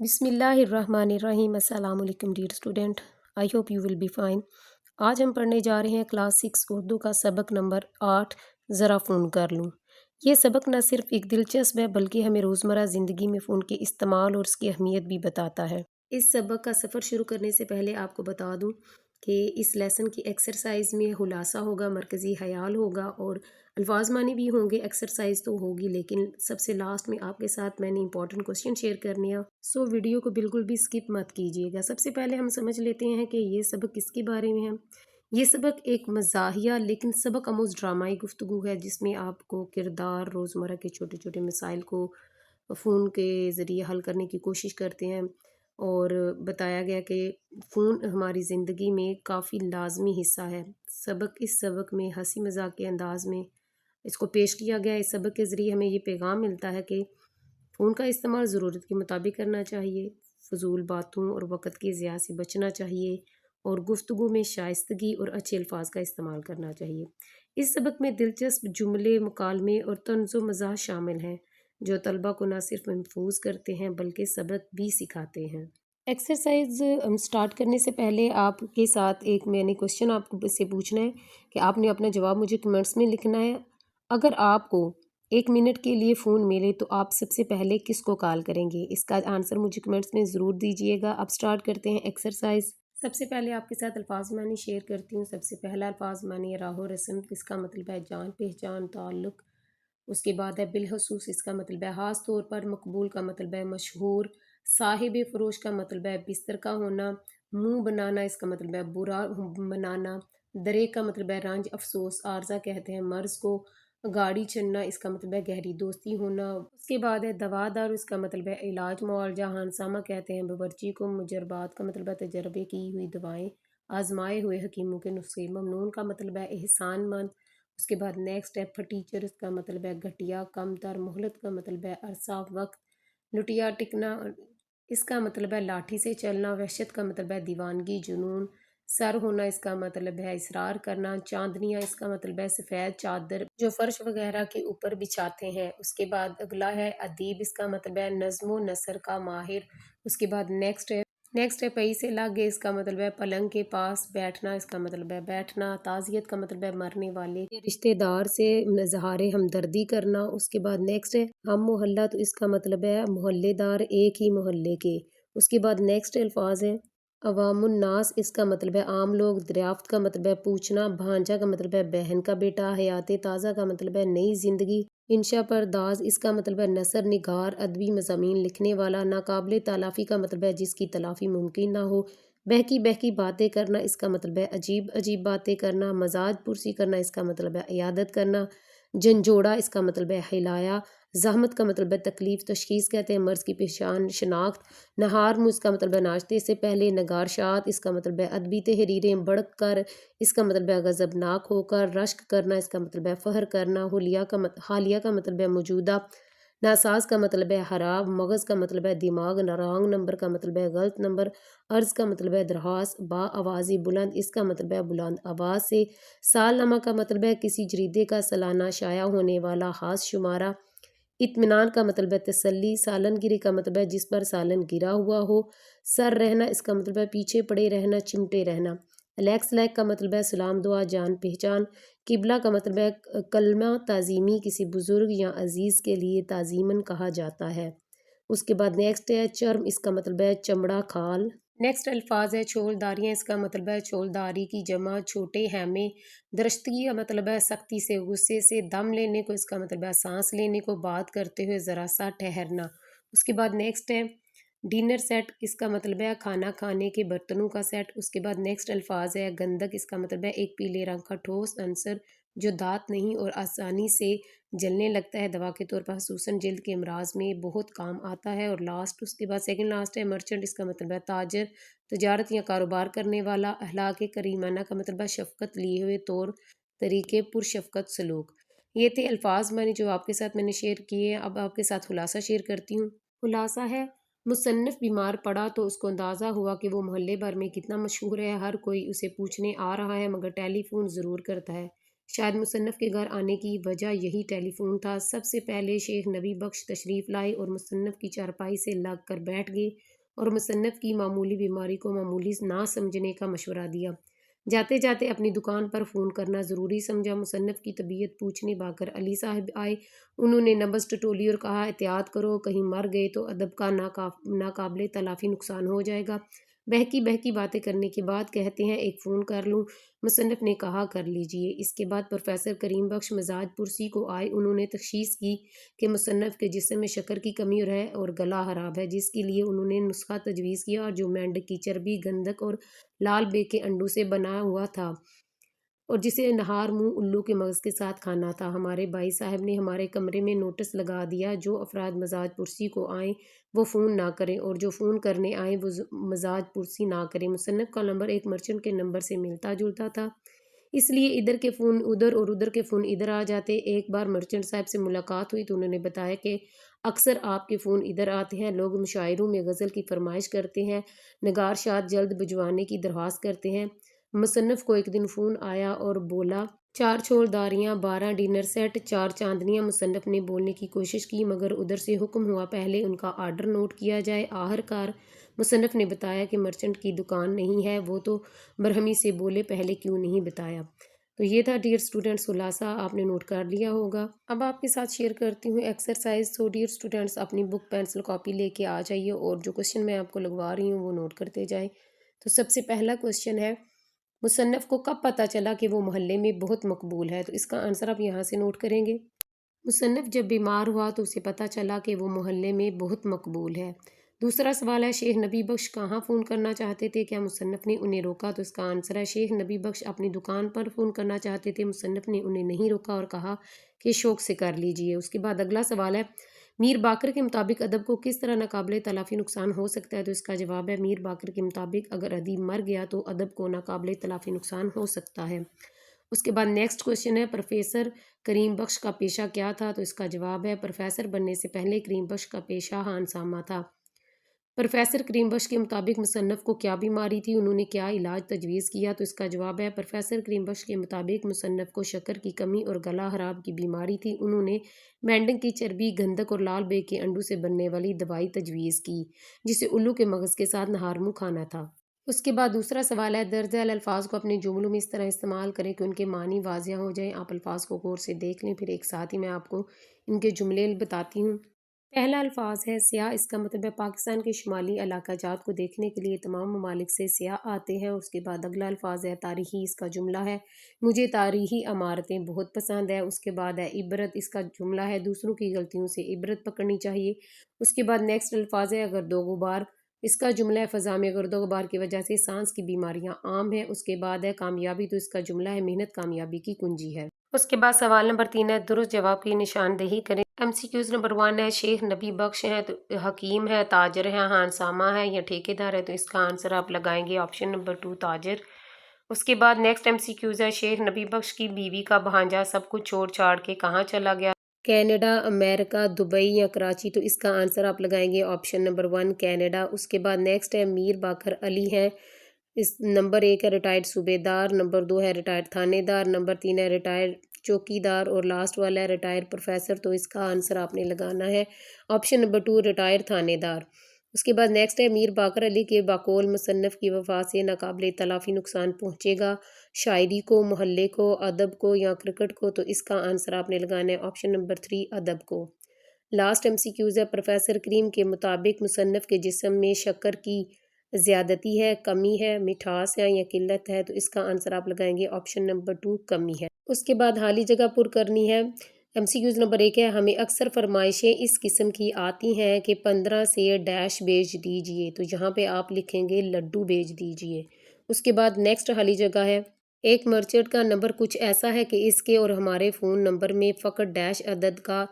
بسم اللہ الرحمن الرحیم۔ السلام علیکم dear student, I hope you will be fine. آج ہم پڑھنے جا رہے ہیں کلاس 6 اردو کا سبق نمبر 8، ذرا فون کر لوں۔ یہ سبق نہ صرف ایک دلچسپ ہے بلکہ ہمیں روزمرہ زندگی میں فون کے استعمال اور اس کی اہمیت بھی بتاتا ہے۔ اس سبق کا سفر شروع کرنے سے پہلے آپ کو بتا دوں کہ اس لیسن کی ایکسرسائز میں خلاصہ ہوگا، مرکزی خیال ہوگا اور الفاظ معنی بھی ہوں گے۔ ایکسرسائز تو ہوگی لیکن سب سے لاسٹ میں آپ کے ساتھ میں نے امپورٹنٹ کوسچن شیئر کرنے ہیں، سو ویڈیو کو بالکل بھی سکپ مت کیجیے گا۔ سب سے پہلے ہم سمجھ لیتے ہیں کہ یہ سبق کس کے بارے میں ہے۔ یہ سبق ایک مزاحیہ لیکن سبق آموز ڈرامائی گفتگو ہے جس میں آپ کو کردار روزمرہ کے چھوٹے چھوٹے مسائل کو فون کے ذریعے حل کرنے کی کوشش کرتے ہیں، اور بتایا گیا کہ فون ہماری زندگی میں کافی لازمی حصہ ہے۔ اس سبق میں ہنسی مذاق کے انداز میں اس کو پیش کیا گیا۔ اس سبق کے ذریعے ہمیں یہ پیغام ملتا ہے کہ فون کا استعمال ضرورت کے مطابق کرنا چاہیے، فضول باتوں اور وقت کی ضیاع سے بچنا چاہیے اور گفتگو میں شائستگی اور اچھے الفاظ کا استعمال کرنا چاہیے۔ اس سبق میں دلچسپ جملے، مکالمے اور طنز و مزاح شامل ہیں جو طلبہ کو نہ صرف محفوظ کرتے ہیں بلکہ سبق بھی سکھاتے ہیں۔ ایکسرسائز سٹارٹ کرنے سے پہلے آپ کے ساتھ میں نے کوسچن آپ کو سے پوچھنا ہے کہ آپ نے اپنا جواب مجھے کمنٹس میں لکھنا ہے۔ اگر آپ کو 1 منٹ کے لیے فون ملے تو آپ سب سے پہلے کس کو کال کریں گے؟ اس کا آنسر مجھے کمنٹس میں ضرور دیجیے گا۔ اب سٹارٹ کرتے ہیں ایکسرسائز۔ سب سے پہلے آپ کے ساتھ الفاظ معنی شیئر کرتی ہوں۔ سب سے پہلا الفاظ معنی راہ و رسم، اس کا مطلب ہے جان پہچان، تعلق۔ اس کے بعد ہے بالخصوص، اس کا مطلب ہے خاص طور پر۔ مقبول کا مطلب ہے مشہور۔ صاحب فروش کا مطلب ہے بستر کا ہونا۔ منہ بنانا، اس کا مطلب ہے برا بنانا۔ درے کا مطلب ہے رنج افسوس، عارضہ کہتے ہیں مرض کو۔ گاڑی چننا، اس کا مطلب ہے گہری دوستی ہونا۔ اس کے بعد ہے دوا دار، اس کا مطلب ہے علاج معالجہ۔ ہنسامہ کہتے ہیں باورچی کو۔ مجربات کا مطلب ہے تجربے کی ہوئی دوائیں، آزمائے ہوئے حکیموں کے نسخے۔ ممنون کا مطلب ہے احسان مند۔ اس کے بعد نیکسٹ ہے پھٹیچر، اس کا مطلب ہے گھٹیا کم تر۔ مہلت کا مطلب ہے عرصہ وقت۔ لٹیا ٹکنا، اس کا مطلب ہے لاٹھی سے چلنا۔ وحشت کا مطلب ہے دیوانگی جنون۔ سر ہونا، اس کا مطلب ہے اصرار کرنا۔ چاندنیاں، اس کا مطلب ہے سفید چادر جو فرش وغیرہ کے اوپر بچھاتے ہیں۔ اس کے بعد اگلا ہے ادیب، اس کا مطلب ہے نظم و نثر کا ماہر۔ اس کے بعد نیکسٹ ہے پئی سے لاگے، اس کا مطلب ہے پلنگ کے پاس بیٹھنا، اس کا مطلب ہے بیٹھنا۔ تعزیت کا مطلب ہے مرنے والے رشتہ دار سے اظہار ہمدردی کرنا۔ اس کے بعد نیکسٹ ہے ہم محلہ، تو اس کا مطلب ہے محلے دار، ایک ہی محلے کے۔ اس کے بعد نیکسٹ الفاظ ہیں عوام الناس، اس کا مطلب ہے عام لوگ۔ دریافت کا مطلب ہے پوچھنا۔ بھانجا کا مطلب ہے بہن کا بیٹا۔ حیات تازہ کا مطلب ہے نئی زندگی۔ انشا پرداز، اس کا مطلب ہے نثر نگار، ادبی مضامین لکھنے والا۔ ناقابل تلافی کا مطلب ہے جس کی تلافی ممکن نہ ہو۔ بہکی بہکی باتیں کرنا، اس کا مطلب ہے عجیب عجیب باتیں کرنا۔ مزاج پرسی کرنا، اس کا مطلب ہے عیادت کرنا۔ جھنجھوڑا، اس کا مطلب ہے ہلایا۔ زحمت کا مطلب ہے تکلیف۔ تشخیص کہتے ہیں مرض کی پہچان، شناخت۔ نہار منہ، اس کا مطلب ہے ناشتے سے پہلے۔ نگارشات، اس کا مطلب ہے ادبی تحریریں۔ بڑک کر، اس کا مطلب ہے غضبناک ہو کر۔ رشک کرنا، اس کا مطلب ہے فخر کرنا۔ حالیہ کا مطلب ہے موجودہ۔ ناساز کا مطلب ہے خراب۔ مغز کا مطلب ہے دماغ۔ رانگ نمبر کا مطلب ہے غلط نمبر۔ عرض کا مطلب ہے درخواست۔ با آوازی بلند، اس کا مطلب ہے بلند آواز سے۔ سال نامہ کا مطلب ہے کسی جریدے کا سالانہ شائع ہونے والا خاص شمارہ۔ اطمینان کا مطلب ہے تسلی۔ سالن گری کا مطلب ہے جس پر سالن گرا ہوا ہو۔ سر رہنا، اس کا مطلب ہے پیچھے پڑے رہنا، چمٹے رہنا۔ الیکس لائک کا مطلب ہے سلام دعا، جان پہچان۔ قبلہ کا مطلب ہے کلمہ تعظیمی، کسی بزرگ یا عزیز کے لیے تعظیماً کہا جاتا ہے۔ اس کے بعد نیکسٹ ہے چرم، اس کا مطلب ہے چمڑا کھال۔ نیکسٹ الفاظ ہے چھول داریاں، اس کا مطلب ہے چھول داری کی جمع، چھوٹے خیمے۔ درستگی کا مطلب ہے سختی سے، غصے سے۔ دم لینے کو، اس کا مطلب ہے سانس لینے کو، بات کرتے ہوئے ذرا سا ٹھہرنا۔ اس کے بعد نیکسٹ ہے ڈنر سیٹ، اس کا مطلب ہے کھانا کھانے کے برتنوں کا سیٹ۔ اس کے بعد نیکسٹ الفاظ ہے گندھک، اس کا مطلب ہے ایک پیلے رنگ کا ٹھوس عنصر جو دھات نہیں اور آسانی سے جلنے لگتا ہے، دوا کے طور پر خصوصاً جلد کے امراض میں بہت کام آتا ہے۔ اور لاسٹ، اس کے بعد سیکنڈ لاسٹ ہے مرچنٹ، اس کا مطلب ہے تاجر، تجارت یا کاروبار کرنے والا۔ اخلاق کریمانہ کا مطلب ہے شفقت لیے ہوئے طور طریقے، پرشفقت سلوک۔ یہ تھے الفاظ معنی جو آپ کے ساتھ میں نے شیئر کیے ہیں۔ اب آپ کے ساتھ خلاصہ شیئر کرتی ہوں۔ خلاصہ ہے مصنف بیمار پڑا تو اس کو اندازہ ہوا کہ وہ محلے بھر میں کتنا مشہور ہے، ہر کوئی اسے پوچھنے آ رہا ہے مگر ٹیلی فون ضرور کرتا ہے۔ شاید مصنف کے گھر آنے کی وجہ یہی ٹیلی فون تھا۔ سب سے پہلے شیخ نبی بخش تشریف لائے اور مصنف کی چارپائی سے لگ کر بیٹھ گئے اور مصنف کی معمولی بیماری کو معمولی نہ سمجھنے کا مشورہ دیا۔ جاتے جاتے اپنی دکان پر فون کرنا ضروری سمجھا۔ مصنف کی طبیعت پوچھنے باقر علی صاحب آئے۔ انہوں نے نبض ٹٹولی اور کہا احتیاط کرو، کہیں مر گئے تو ادب کا ناقابل تلافی نقصان ہو جائے گا۔ بہکی بہکی باتیں کرنے کے بعد کہتے ہیں ایک فون کر لوں؟ مصنف نے کہا کر لیجئے۔ اس کے بعد پروفیسر کریم بخش مزاج پرسی کو آئے۔ انہوں نے تشخیص کی کہ مصنف کے جسم میں شکر کی کمی ہے اور گلا خراب ہے، جس کے لیے انہوں نے نسخہ تجویز کیا جو مینڈک کی چربی، گندک اور لال بے کے انڈوں سے بنا ہوا تھا اور جسے نہار منہ الو کے مغز کے ساتھ کھانا تھا۔ ہمارے بھائی صاحب نے ہمارے کمرے میں نوٹس لگا دیا جو افراد مزاج پرسی کو آئیں وہ فون نہ کریں اور جو فون کرنے آئیں وہ مزاج پرسی نہ کریں۔ مصنف کا نمبر ایک مرچنٹ کے نمبر سے ملتا جلتا تھا، اس لیے ادھر کے فون ادھر اور ادھر کے فون ادھر آ جاتے۔ ایک بار مرچنٹ صاحب سے ملاقات ہوئی تو انہوں نے بتایا کہ اکثر آپ کے فون ادھر آتے ہیں، لوگ مشاعروں میں غزل کی فرمائش کرتے ہیں، نگار شاد جلد بھجوانے کی درخواست کرتے ہیں۔ مصنف کو ایک دن فون آیا اور بولا 4 چھول داریاں، 12 ڈنر سیٹ، 4 چاندنیاں۔ مصنف نے بولنے کی کوشش کی مگر ادھر سے حکم ہوا پہلے ان کا آرڈر نوٹ کیا جائے۔ آخرکار مصنف نے بتایا کہ مرچنٹ کی دکان نہیں ہے۔ وہ تو برہمی سے بولے پہلے کیوں نہیں بتایا؟ تو یہ تھا ڈیئر اسٹوڈنٹس خلاصہ، آپ نے نوٹ کر لیا ہوگا۔ اب آپ کے ساتھ شیئر کرتی ہوں ایکسرسائز۔ تو ڈیئر اسٹوڈنٹس اپنی بک پینسل کاپی لے کے آ جائیے اور جو کوشچن میں آپ کو لگوا رہی ہوں وہ نوٹ کرتے جائیں۔ تو سب سے پہلا کوشچن ہے مصنف کو کب پتہ چلا کہ وہ محلے میں بہت مقبول ہے؟ تو اس کا آنسر آپ یہاں سے نوٹ کریں گے۔ مصنف جب بیمار ہوا تو اسے پتہ چلا کہ وہ محلے میں بہت مقبول ہے۔ دوسرا سوال ہے شیخ نبی بخش کہاں فون کرنا چاہتے تھے؟ کیا مصنف نے انہیں روکا؟ تو اس کا آنسر ہے شیخ نبی بخش اپنی دکان پر فون کرنا چاہتے تھے، مصنف نے انہیں نہیں روکا اور کہا کہ شوق سے کر لیجئے۔ اس کے بعد اگلا سوال ہے میر باقر کے مطابق ادب کو کس طرح ناقابل تلافی نقصان ہو سکتا ہے؟ تو اس کا جواب ہے میر باقر کے مطابق اگر ادیب مر گیا تو ادب کو ناقابل تلافی نقصان ہو سکتا ہے۔ اس کے بعد نیکسٹ کوشچن ہے پروفیسر کریم بخش کا پیشہ کیا تھا؟ تو اس کا جواب ہے پروفیسر بننے سے پہلے کریم بخش کا پیشہ خانسامہ تھا۔ پروفیسر کریم بخش کے مطابق مصنف کو کیا بیماری تھی؟ انہوں نے کیا علاج تجویز کیا؟ تو اس کا جواب ہے پروفیسر کریم بخش کے مطابق مصنف کو شکر کی کمی اور گلا خراب کی بیماری تھی۔ انہوں نے مینڈک کی چربی، گندک اور لال بے کے انڈوں سے بننے والی دوائی تجویز کی جسے الو کے مغز کے ساتھ نہار منہ کھانا تھا۔ اس کے بعد دوسرا سوال ہے درج ذیل الفاظ کو اپنے جملوں میں اس طرح استعمال کریں کہ ان کے معنی واضح ہو جائیں۔ آپ الفاظ کو غور سے دیکھ لیں، پھر ایک ساتھ ہی میں آپ کو ان کے جملے بتاتی ہوں۔ پہلا الفاظ ہے سیاح، اس کا مطلب ہے پاکستان کے شمالی علاقہ جات کو دیکھنے کے لیے تمام ممالک سے سیاح آتے ہیں۔ اس کے بعد اگلا الفاظ ہے تاریخی، اس کا جملہ ہے مجھے تاریخی عمارتیں بہت پسند ہے۔ اس کے بعد ہے عبرت، اس کا جملہ ہے دوسروں کی غلطیوں سے عبرت پکڑنی چاہیے۔ اس کے بعد نیکسٹ الفاظ ہے گرد و غبار، اس کا جملہ ہے فضا میں گرد و غبار کی وجہ سے سانس کی بیماریاں عام ہیں۔ اس کے بعد ہے کامیابی، تو اس کا جملہ ہے محنت کامیابی کی کنجی ہے۔ اس کے بعد سوال نمبر 3 ہے درست جواب کی نشاندہی کریں۔ ایم سی کیوز نمبر 1 ہے شیخ نبی بخش ہیں تو حکیم ہے، تاجر ہے، خانسامہ ہے یا ٹھیکیدار ہے؟ تو اس کا آنسر آپ لگائیں گے آپشن نمبر 2 تاجر۔ اس کے بعد نیکسٹ ایم سی کیوز ہے شیخ نبی بخش کی بیوی کا بھانجا سب کچھ چھوڑ چھاڑ کے کہاں چلا گیا؟ کینیڈا، امریکہ، دبئی یا کراچی؟ تو اس کا آنسر آپ لگائیں گے آپشن نمبر 1 کینیڈا۔ اس کے بعد نیکسٹ ہے میر باقر علی ہیں، اس نمبر 1 ہے ریٹائرڈ صوبے دار، نمبر 2 ہے ریٹائرڈ تھانے دار، نمبر 3 ہے ریٹائرڈ چوکی دار اور لاسٹ والا ہے ریٹائر پروفیسر۔ تو اس کا آنسر آپ نے لگانا ہے آپشن نمبر 2 ریٹائر تھانے دار۔ اس کے بعد نیکسٹ ہے میر باقر علی کے بقول مصنف کی وفات سے ناقابل تلافی نقصان پہنچے گا، شاعری کو، محلے کو، ادب کو یا کرکٹ کو؟ تو اس کا آنسر آپ نے لگانا ہے آپشن نمبر 3 ادب کو۔ لاسٹ ایم سی کیوز ہے پروفیسر کریم کے مطابق مصنف کے جسم میں شکر کی زیادتی ہے، کمی ہے، مٹھاس ہے یا قلت ہے؟ تو اس کا آنسر آپ لگائیں گے آپشن نمبر 2 کمی ہے۔ اس کے بعد حالی جگہ پر کرنی ہے۔ ایم سی کیوز نمبر 1 ہے ہمیں اکثر فرمائشیں اس قسم کی آتی ہیں کہ 15 سے ڈیش بھیج دیجئے، تو یہاں پہ آپ لکھیں گے لڈو بھیج دیجئے۔ اس کے بعد نیکسٹ حالی جگہ ہے ایک مرچنٹ کا نمبر کچھ ایسا ہے کہ اس کے اور ہمارے فون نمبر میں فقط ڈیش عدد کا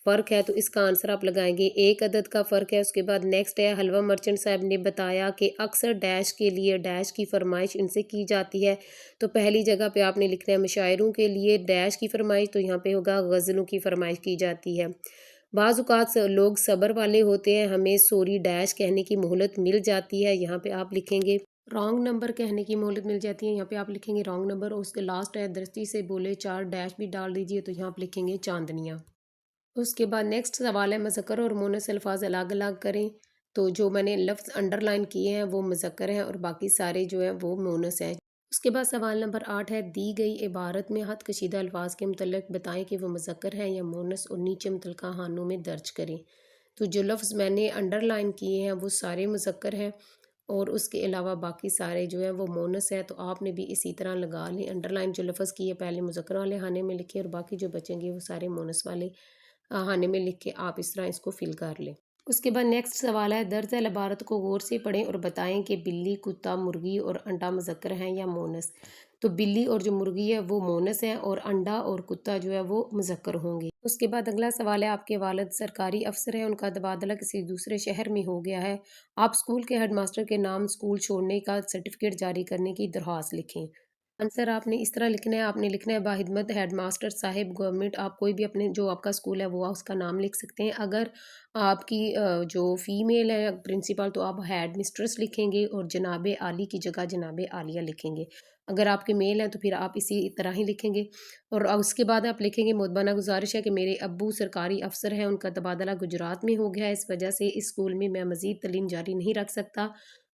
فرق ہے، تو اس کا آنسر آپ لگائیں گے 1 عدد کا فرق ہے۔ اس کے بعد نیکسٹ ہے حلوہ مرچنٹ صاحب نے بتایا کہ اکثر ڈیش کے لیے ڈیش کی فرمائش ان سے کی جاتی ہے، تو پہلی جگہ پہ آپ نے لکھنا ہے مشاعروں کے لیے ڈیش کی فرمائش، تو یہاں پہ ہوگا غزلوں کی فرمائش کی جاتی ہے۔ بعض اوقات لوگ صبر والے ہوتے ہیں، ہمیں سوری ڈیش کہنے کی مہلت مل جاتی ہے، یہاں پہ آپ لکھیں گے رانگ نمبر کہنے کی مہلت مل جاتی ہے. یہاں پہ آپ لکھیں گے رانگ نمبر اور اس کے لاسٹ ہے درستی سے بولے 4 ڈیش بھی ڈال دیجئے تو یہاں آپ لکھیں گے چاندنیاں. اس کے بعد نیکسٹ سوال ہے مذکر اور مونس الفاظ الگ الگ کریں. تو جو میں نے لفظ انڈر لائن کیے ہیں وہ مذکر ہیں اور باقی سارے جو ہیں وہ مونس ہیں. اس کے بعد سوال نمبر 8 ہے دی گئی عبارت میں خط کشیدہ الفاظ کے متعلق بتائیں کہ وہ مذکر ہیں یا مونس اور نیچے متعلقہ خانوں میں درج کریں. تو جو لفظ میں نے انڈر لائن کیے ہیں وہ سارے مذکر ہیں اور اس کے علاوہ باقی سارے جو ہیں وہ مونس ہیں. تو آپ نے بھی اسی طرح لگا لیں. انڈر لائن جو لفظ کیے پہلے مذکر والے خانے میں لکھیں اور باقی جو بچیں گے وہ سارے مونس والے خانے میں لکھ کے آپ اس طرح اس کو فل کر لیں. اس کے بعد نیکسٹ سوال ہے درج ذیل عبارت کو غور سے پڑھیں اور بتائیں کہ بلی کتا مرغی اور انڈا مذکر ہیں یا مونس. تو بلی اور جو مرغی ہے وہ مونس ہیں اور انڈا اور کتا جو ہے وہ مذکر ہوں گے. اس کے بعد اگلا سوال ہے آپ کے والد سرکاری افسر ہیں، ان کا تبادلہ کسی دوسرے شہر میں ہو گیا ہے، آپ اسکول کے ہیڈ ماسٹر کے نام اسکول چھوڑنے کا سرٹیفکیٹ جاری کرنے کی درخواست لکھیں. آنسر آپ نے اس طرح لکھنا ہے. آپ نے لکھنا ہے باخدمت ہیڈ ماسٹر صاحب گورنمنٹ. آپ کوئی بھی اپنے جو آپ کا اسکول ہے وہ اس کا نام لکھ سکتے ہیں. اگر آپ کی جو فیمیل ہے پرنسپل تو آپ ہیڈ مسٹرس لکھیں گے اور جناب عالی کی جگہ جناب عالیہ لکھیں گے. اگر آپ کے میل ہیں تو پھر آپ اسی طرح ہی لکھیں گے. اور اس کے بعد آپ لکھیں گے مدبانہ گزارش ہے کہ میرے ابو سرکاری افسر ہیں، ان کا تبادلہ گجرات میں ہو گیا ہے، اس وجہ سے اس اسکول میں مزید تعلیم جاری نہیں رکھ سکتا.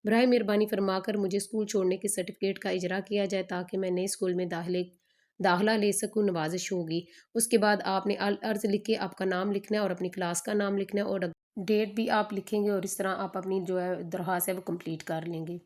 براہ مہربانی فرما کر مجھے اسکول چھوڑنے کے سرٹیفکیٹ کا اجرا کیا جائے تاکہ میں نئے اسکول میں داخلہ لے سکوں. نوازش ہوگی. اس کے بعد آپ نے عرض لکھ کے آپ کا نام لکھنا ہے اور اپنی کلاس کا نام لکھنا ہے اور ڈیٹ بھی آپ لکھیں گے اور اس طرح آپ اپنی جو ہے درخواست ہے وہ کمپلیٹ کر لیں گے.